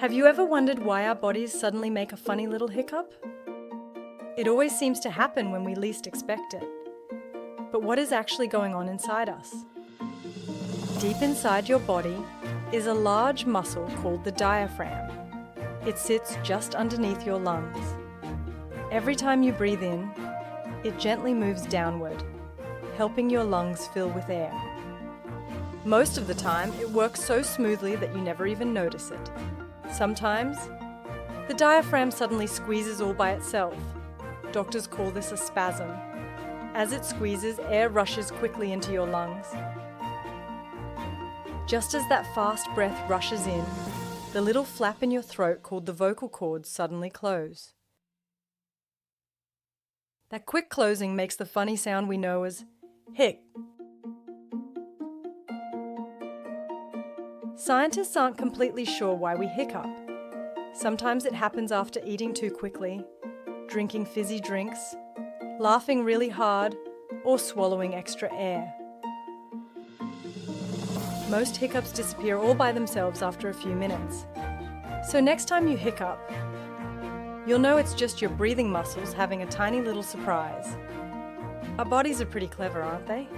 Have you ever wondered why our bodies suddenly make a funny little hiccup? It always seems to happen when we least expect it. But what is actually going on inside us? Deep inside your body is a large muscle called the diaphragm. It sits just underneath your lungs. Every time you breathe in, it gently moves downward, helping your lungs fill with air. Most of the time, it works so smoothly that you never even notice it. Sometimes, the diaphragm suddenly squeezes all by itself. Doctors call this a spasm. As it squeezes, air rushes quickly into your lungs. Just as that fast breath rushes in, the little flap in your throat called the vocal cords suddenly close. That quick closing makes the funny sound we know as hic. Scientists aren't completely sure why we hiccup. Sometimes it happens after eating too quickly, drinking fizzy drinks, laughing really hard, or swallowing extra air. Most hiccups disappear all by themselves after a few minutes. So next time you hiccup, you'll know it's just your breathing muscles having a tiny little surprise. Our bodies are pretty clever, aren't they?